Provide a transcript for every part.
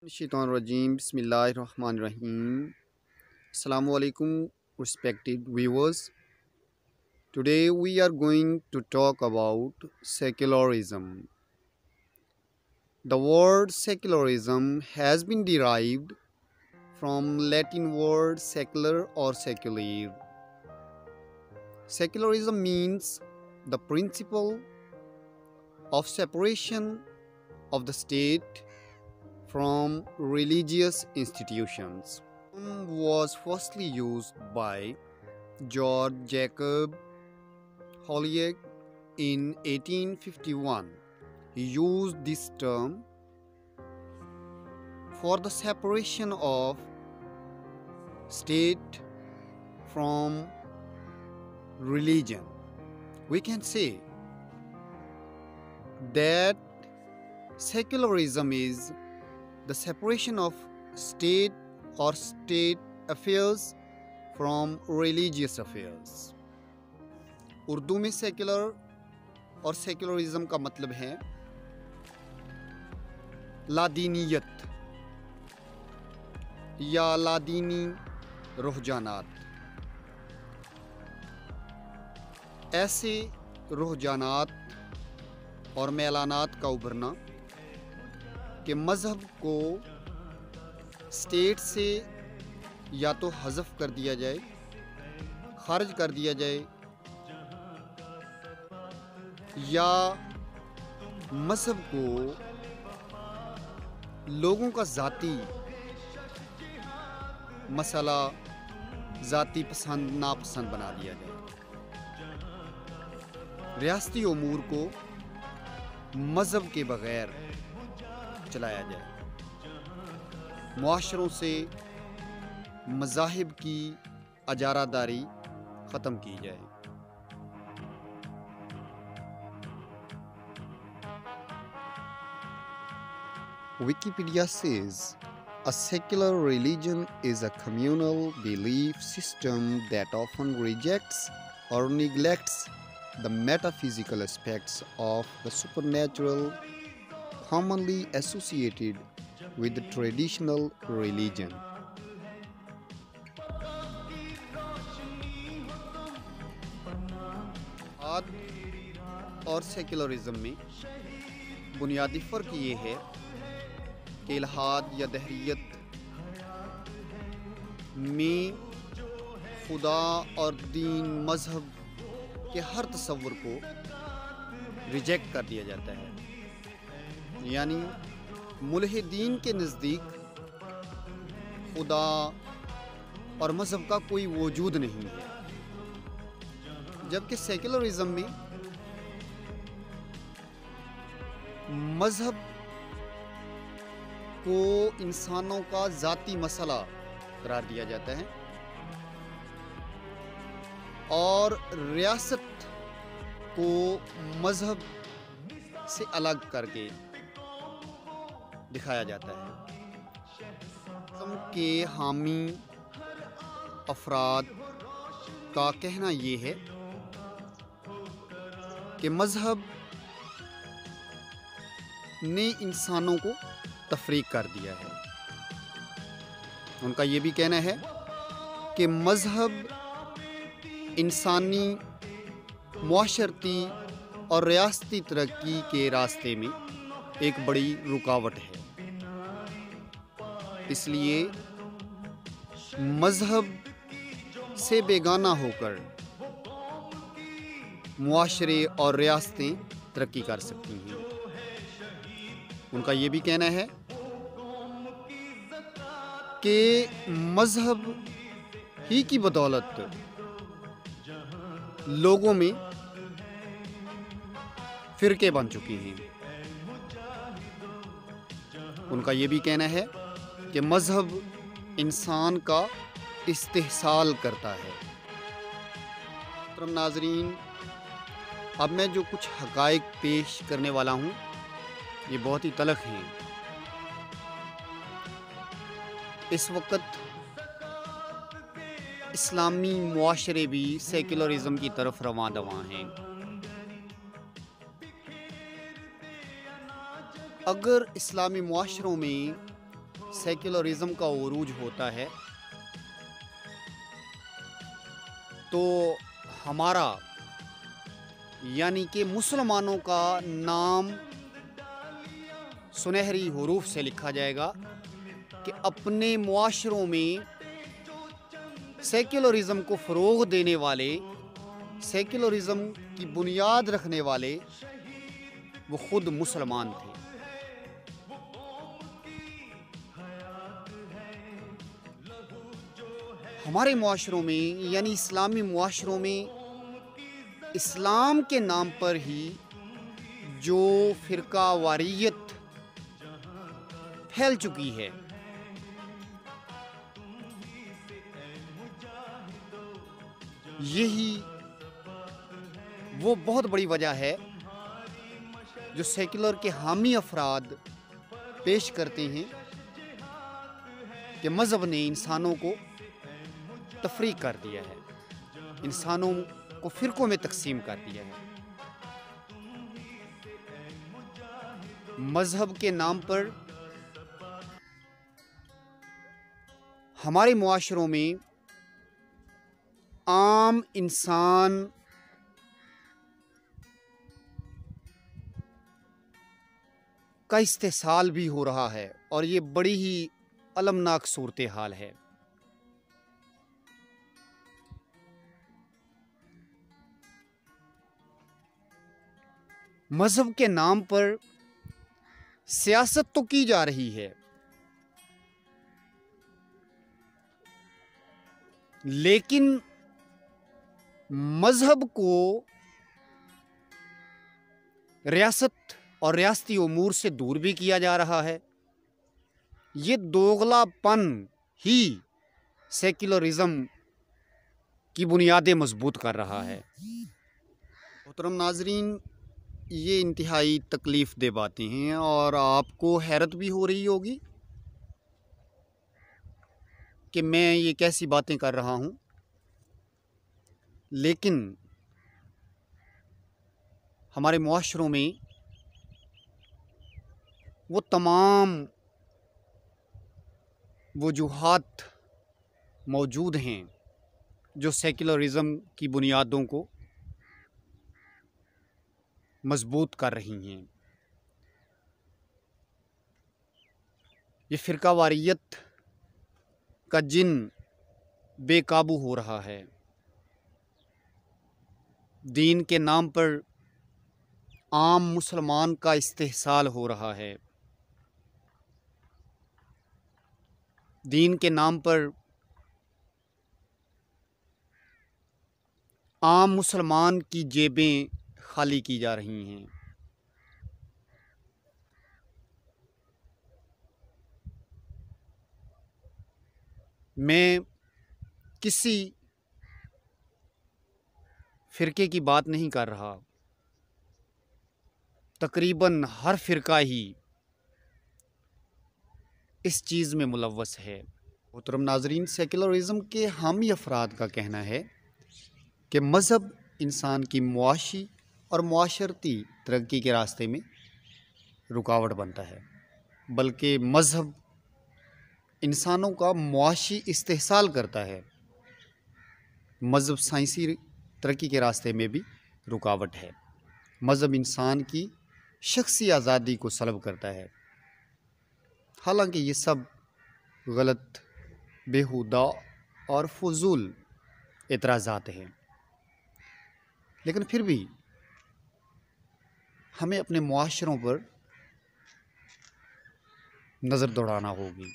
Shaitan Rajim, Bismillahir Rahmanir Rahim. Assalamu alaikum, respected viewers. Today we are going to talk about secularism. The word secularism has been derived from Latin word secular or secular. Secularism means the principle of separation of the state from religious institutions. Was firstly used by George Jacob Holyoake in 1851. He used this term for the separation of state from religion. We can say that secularism is the separation of state or state affairs from religious affairs. Urdu میں secular اور secularism کا مطلب ہے لادینیت یا لادینی رجحانات. ایسے رجحانات اور میلانات کا ابھرنا کہ مذہب کو اسٹیٹ سے یا تو حذف کر دیا جائے، خارج کر دیا جائے، یا مذہب کو لوگوں کا ذاتی مسئلہ، ذاتی پسند ناپسند بنا دیا جائے. ریاستی امور کو مذہب کے بغیر چلایا جائے. معاشروں سے مذاہب کی اجارہ داری ختم کی جائے. Wikipedia says a secular religion is a communal belief system that often rejects or neglects the metaphysical aspects of the supernatural commonly associated with the traditional religion. اور سیکولرزم میں بنیادی فرق یہ ہے کہ الحاد یا دہریت میں خدا اور دین، مذہب کے ہر تصور کو ریجیکٹ کر دیا جاتا ہے. یعنی ملحدین کے نزدیک خدا اور مذہب کا کوئی وجود نہیں ہے، جبکہ سیکولرزم میں مذہب کو انسانوں کا ذاتی مسئلہ قرار دیا جاتا ہے اور ریاست کو مذہب سے الگ کر کے دکھایا جاتا ہے. مذہب کے حامی افراد کا کہنا یہ ہے کہ مذہب نے انسانوں کو تفریق کر دیا ہے. ان کا یہ بھی کہنا ہے کہ مذہب انسانی معاشرتی اور ریاستی ترقی کے راستے میں ایک بڑی رکاوٹ ہے. اس لیے مذہب سے بیگانہ ہو کر معاشرے اور ریاستیں ترقی کر سکتی ہیں. ان کا یہ بھی کہنا ہے کہ مذہب ہی کی بدولت لوگوں میں فرقے بن چکے ہیں. ان کا یہ بھی کہنا ہے کہ مذہب انسان کا استحصال کرتا ہے. محترم ناظرین، اب میں جو کچھ حقائق پیش کرنے والا ہوں یہ بہت ہی تلخ ہیں. اس وقت اسلامی معاشرے بھی سیکولرزم کی طرف رواں دواں ہیں. اگر اسلامی معاشروں میں سیکولرزم کا عروج ہوتا ہے تو ہمارا یعنی کہ مسلمانوں کا نام سنہری حروف سے لکھا جائے گا کہ اپنے معاشروں میں سیکولرزم کو فروغ دینے والے، سیکولرزم کی بنیاد رکھنے والے وہ خود مسلمان تھے۔ ہمارے معاشروں میں یعنی اسلامی معاشروں میں اسلام کے نام پر ہی جو فرقہ واریت پھیل چکی ہے، یہی وہ بہت بڑی وجہ ہے جو سیکولر کے حامی افراد پیش کرتے ہیں کہ مذہب نے انسانوں کو تفریق کر دیا ہے، انسانوں کو فرقوں میں تقسیم کر دیا ہے۔ مذہب کے نام پر ہمارے معاشروں میں عام انسان کا استحصال بھی ہو رہا ہے، اور یہ بڑی ہی المناک صورتحال ہے۔ مذہب کے نام پر سیاست تو کی جا رہی ہے، لیکن مذہب کو ریاست اور ریاستی امور سے دور بھی کیا جا رہا ہے۔ یہ دوغلا پن ہی سیکولرزم کی بنیادیں مضبوط کر رہا ہے۔ محترم ناظرین، یہ انتہائی تکلیف دہ باتیں ہیں اور آپ کو حیرت بھی ہو رہی ہوگی کہ میں یہ کیسی باتیں کر رہا ہوں، لیکن ہمارے معاشروں میں وہ تمام وجوہات موجود ہیں جو سیکولرزم کی بنیادوں کو مضبوط کر رہی ہیں۔ یہ فرقہ واریت کا جن بے قابو ہو رہا ہے، دین کے نام پر عام مسلمان کا استحصال ہو رہا ہے، دین کے نام پر عام مسلمان کی جیبیں خالی کی جا رہی ہیں۔ میں کسی فرقے کی بات نہیں کر رہا، تقریباً ہر فرقہ ہی اس چیز میں ملوث ہے۔ محترم ناظرین، سیکولرزم کے حامی افراد کا کہنا ہے کہ مذہب انسان کی معاشی اور معاشرتی ترقی کے راستے میں رکاوٹ بنتا ہے، بلکہ مذہب انسانوں کا معاشی استحصال کرتا ہے۔ مذہب سائنسی ترقی کے راستے میں بھی رکاوٹ ہے۔ مذہب انسان کی شخصی آزادی کو سلب کرتا ہے۔ حالانکہ یہ سب غلط، بیہودہ اور فضول اعتراضات ہیں، لیکن پھر بھی ہمیں اپنے معاشروں پر نظر دوڑانا ہوگی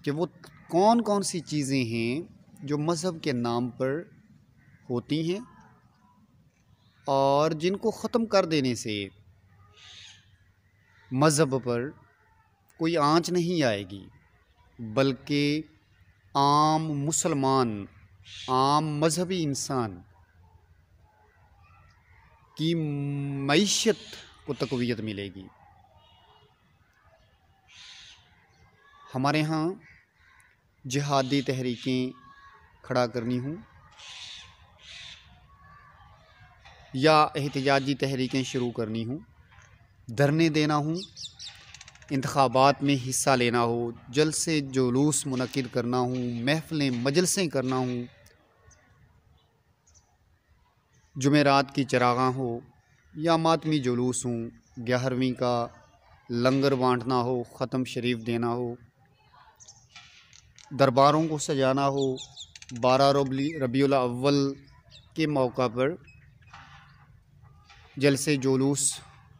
کہ وہ کون کون سی چیزیں ہیں جو مذہب کے نام پر ہوتی ہیں اور جن کو ختم کر دینے سے مذہب پر کوئی آنچ نہیں آئے گی، بلکہ عام مسلمان، عام مذہبی انسان کی معیشت کو تقویت ملے گی۔ ہمارے ہاں جہادی تحریکیں کھڑا کرنی ہوں یا احتجاجی تحریکیں شروع کرنی ہوں، دھرنے دینا ہوں انتخابات میں حصہ لینا ہو، جلسے جلوس منعقد کرنا ہوں، محفلیں مجلسیں کرنا ہوں، جمعرات کی چراغاں ہو یا ماتمی جلوس ہوں، 11ویں کا لنگر بانٹنا ہو، ختم شریف دینا ہو، درباروں کو سجانا ہو، 12 ربیع الاول کے موقع پر جلسے جلوس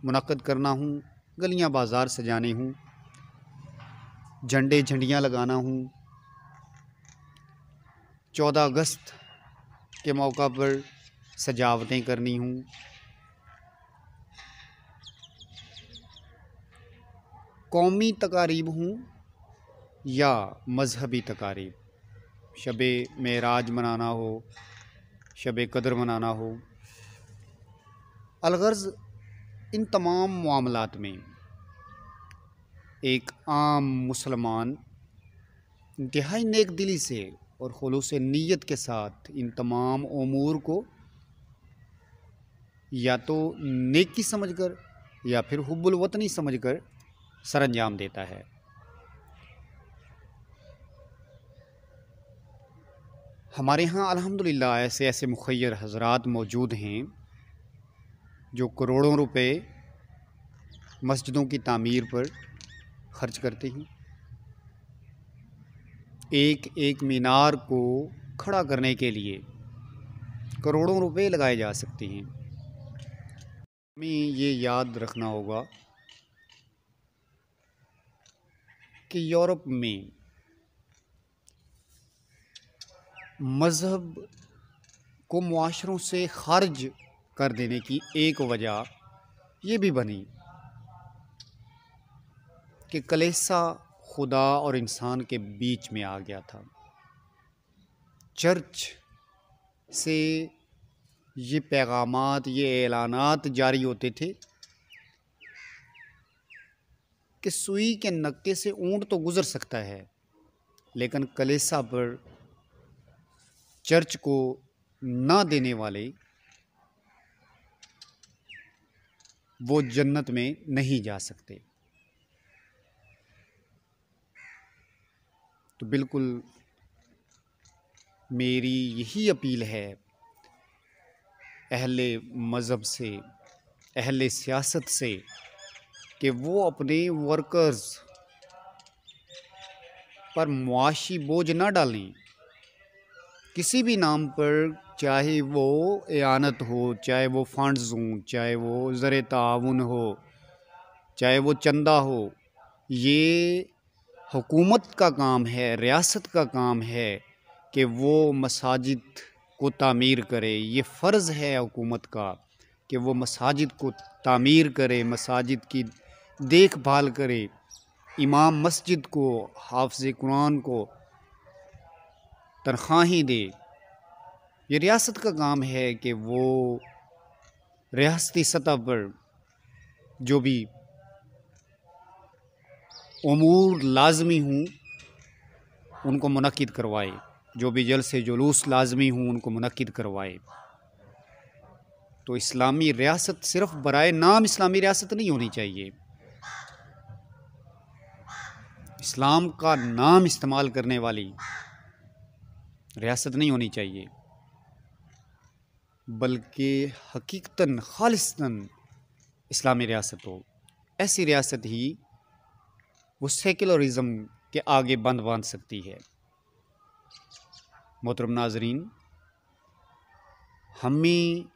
منعقد کرنا ہوں، گلیاں بازار سجانے ہوں، جھنڈے جھنڈیاں لگانا ہوں، 14 اگست کے موقع پر سجاوٹیں کرنی ہوں، قومی تقاریب ہوں یا مذہبی تقاریب، شب معراج منانا ہو، شب قدر منانا ہو، الغرض ان تمام معاملات میں ایک عام مسلمان انتہائی نیک دلی سے اور خلوص نیت کے ساتھ ان تمام امور کو یا تو نیکی سمجھ کر یا پھر حب الوطنی سمجھ کر سر انجام دیتا ہے۔ ہمارے ہاں الحمدللہ ایسے مخیر حضرات موجود ہیں جو کروڑوں روپے مسجدوں کی تعمیر پر خرچ کرتے ہیں، ایک ایک مینار کو کھڑا کرنے کے لیے کروڑوں روپے لگائے جا سکتے ہیں۔ ہمیں یہ یاد رکھنا ہوگا کہ یورپ میں مذہب کو معاشروں سے خارج کر دینے کی ایک وجہ یہ بھی بنی کہ کلیسا خدا اور انسان کے بیچ میں آ گیا تھا۔ چرچ سے یہ پیغامات، یہ اعلانات جاری ہوتے تھے کہ سوئی کے نکے سے اونٹ تو گزر سکتا ہے، لیکن کلیسا پر چرچ کو نہ دینے والے وہ جنت میں نہیں جا سکتے۔ تو بالکل میری یہی اپیل ہے اہل مذہب سے، اہل سیاست سے، کہ وہ اپنے ورکرز پر معاشی بوجھ نہ ڈالیں، کسی بھی نام پر، چاہے وہ اعانت ہو، چاہے وہ فنڈز ہوں، چاہے وہ زر تعاون ہو، چاہے وہ چندہ ہو۔ یہ حکومت کا کام ہے، ریاست کا کام ہے کہ وہ مساجد کو تعمیر کرے۔ یہ فرض ہے حکومت کا کہ وہ مساجد کو تعمیر کرے، مساجد کی دیکھ بھال کرے، امام مسجد کو، حافظ قرآن کو تنخواہیں دے۔ یہ ریاست کا کام ہے کہ وہ ریاستی سطح پر جو بھی امور لازمی ہوں ان کو منعقد کروائے، جو بھی جلسے جلوس لازمی ہوں ان کو منعقد کروائے۔ تو اسلامی ریاست صرف برائے نام اسلامی ریاست نہیں ہونی چاہیے، اسلام کا نام استعمال کرنے والی ریاست نہیں ہونی چاہیے، بلکہ حقیقتاً خالصتاً اسلامی ریاست ہو۔ ایسی ریاست ہی وہ سیکولرزم کے آگے بند باندھ سکتی ہے۔ محترم ناظرین، ہمیں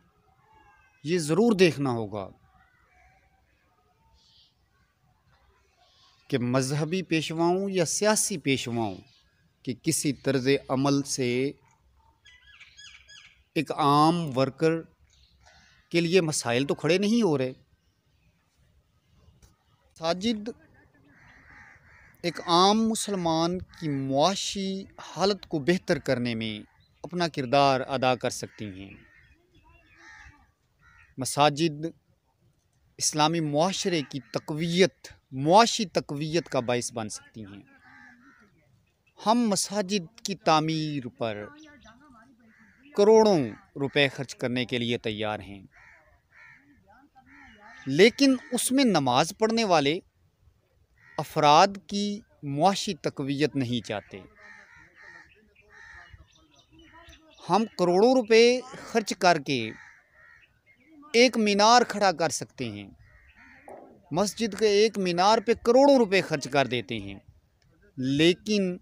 یہ ضرور دیکھنا ہوگا کہ مذہبی پیشواؤں یا سیاسی پیشواؤں کے کسی طرز عمل سے ایک عام ورکر کے لیے مسائل تو کھڑے نہیں ہو رہے۔ مساجد ایک عام مسلمان کی معاشی حالت کو بہتر کرنے میں اپنا کردار ادا کر سکتی ہیں۔ مساجد اسلامی معاشرے کی تقویت، معاشی تقویت کا باعث بن سکتی ہیں۔ ہم مساجد کی تعمیر پر کروڑوں روپے خرچ کرنے کے لیے تیار ہیں، لیکن اس میں نماز پڑھنے والے افراد کی معاشی تقویت نہیں چاہتے۔ ہم کروڑوں روپے خرچ کر کے ایک مینار کھڑا کر سکتے ہیں، مسجد کے ایک مینار پہ کروڑوں روپے خرچ کر دیتے ہیں، لیکن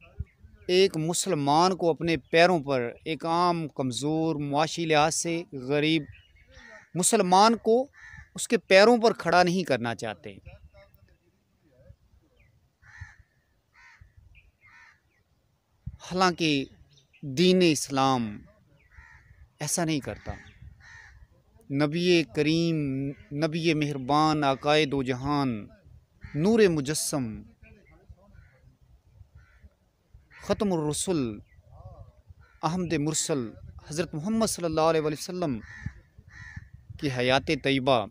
ایک مسلمان کو اپنے پیروں پر، ایک عام کمزور معاشی لحاظ سے غریب مسلمان کو اس کے پیروں پر کھڑا نہیں کرنا چاہتے۔ حالانکہ دین اسلام ایسا نہیں کرتا۔ نبی کریم، نبی مہربان، آقائے دو جہان، نور مجسم، ختم الرسل، احمد مرسل حضرت محمد صلی اللہ علیہ وسلم کی حیات طیبہ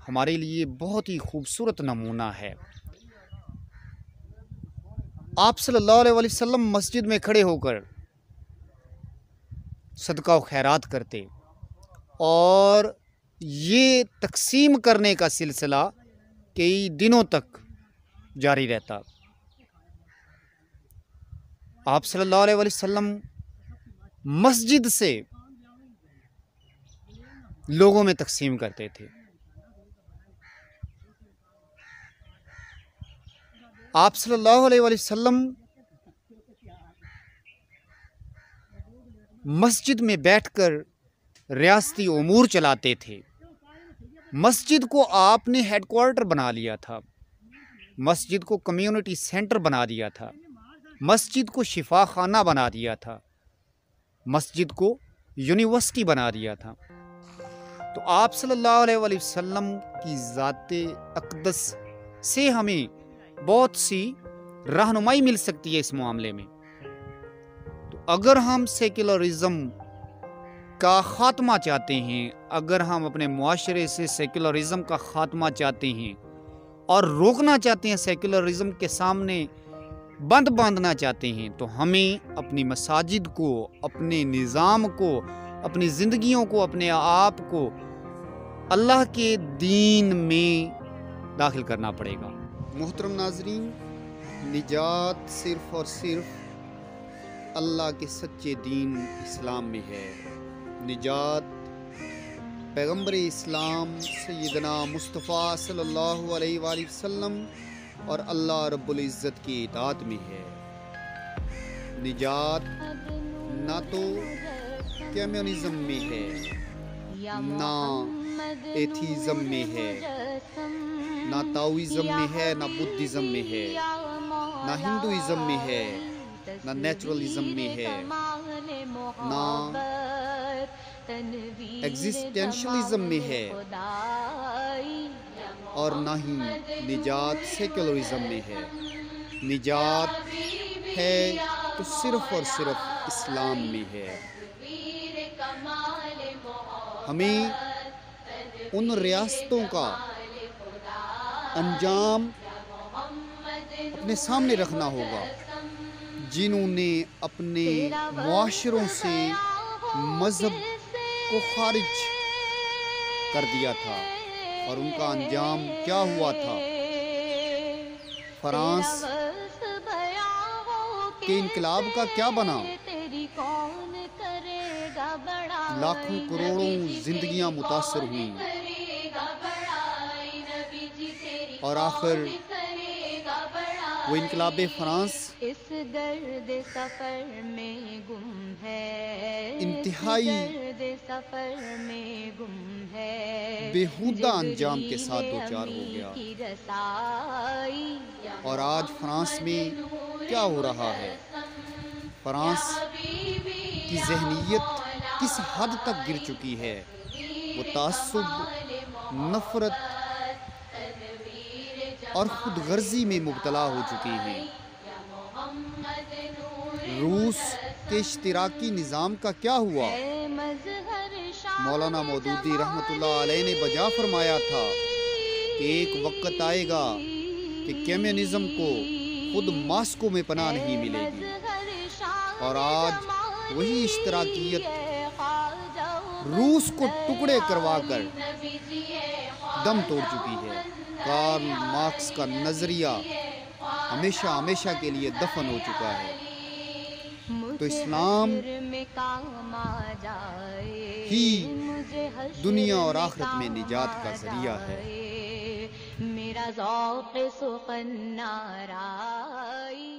ہمارے لیے بہت ہی خوبصورت نمونہ ہے۔ آپ صلی اللہ علیہ وسلم مسجد میں کھڑے ہو کر صدقہ و خیرات کرتے، اور یہ تقسیم کرنے کا سلسلہ کئی دنوں تک جاری رہتا۔ آپ صلی اللہ علیہ وسلم مسجد سے لوگوں میں تقسیم کرتے تھے۔ آپ صلی اللہ علیہ وسلم مسجد میں بیٹھ کر ریاستی امور چلاتے تھے۔ مسجد کو آپ نے ہیڈ کوارٹر بنا لیا تھا، مسجد کو کمیونٹی سینٹر بنا دیا تھا، مسجد کو شفا خانہ بنا دیا تھا، مسجد کو یونیورسٹی بنا دیا تھا۔ تو آپ صلی اللہ علیہ وسلم کی ذات اقدس سے ہمیں بہت سی رہنمائی مل سکتی ہے اس معاملے میں۔ تو اگر ہم سیکولرزم کا خاتمہ چاہتے ہیں، اگر ہم اپنے معاشرے سے سیکولرزم کا خاتمہ چاہتے ہیں اور روکنا چاہتے ہیں، سیکولرزم کے سامنے بند باندھنا چاہتے ہیں، تو ہمیں اپنی مساجد کو، اپنے نظام کو، اپنی زندگیوں کو، اپنے آپ کو اللہ کے دین میں داخل کرنا پڑے گا۔ محترم ناظرین، نجات صرف اور صرف اللہ کے سچے دین اسلام میں ہے۔ نجات پیغمبر اسلام سیدنا مصطفیٰ صلی اللہ علیہ وآلہ وسلم اور اللہ رب العزت کی اطاعت میں ہے۔ نجات نہ تو کمیونزم میں ہے، نہ ایتھیزم میں ہے، نہ تاؤزم میں ہے، نہ بدھزم میں ہے، نہ ہندوازم میں ہے، نہ نیچرلزم میں ہے، نہ ایگزسٹینشلزم میں ہے، اور نہ ہی نجات سیکولرزم میں ہے۔ نجات ہے تو صرف اور صرف اسلام میں ہے۔ ہمیں ان ریاستوں کا انجام اپنے سامنے رکھنا ہوگا جنہوں نے اپنے معاشروں سے مذہب کو خارج کر دیا تھا، اور ان کا انجام کیا ہوا تھا۔ فرانس کے انقلاب کا کیا بنا؟ لاکھوں کروڑوں زندگیاں متاثر ہوئیں، اور آخر وہ انقلاب فرانس انتہائی بےہودہ انجام کے ساتھ دوچار ہو گیا۔ اور آج فرانس میں کیا ہو رہا ہے؟ فرانس کی ذہنیت کس حد تک گر چکی ہے؟ وہ تعصب، نفرت اور خود غرضی میں مبتلا ہو چکی ہیں۔ روس کے اشتراکی نظام کا کیا ہوا؟ مولانا مودودی رحمۃ اللہ علیہ نے بجا فرمایا تھا کہ ایک وقت آئے گا کہ کمیونزم کو خود ماسکو میں پناہ نہیں ملے گی، اور آج وہی اشتراکیت روس کو ٹکڑے کروا کر دم توڑ چکی ہے۔ کارل مارکس کا نظریہ ہمیشہ ہمیشہ کے لیے دفن ہو چکا ہے. تو اسلام ہی دنیا اور آخرت میں نجات کا ذریعہ ہے. میرا ذوق سخن نارائی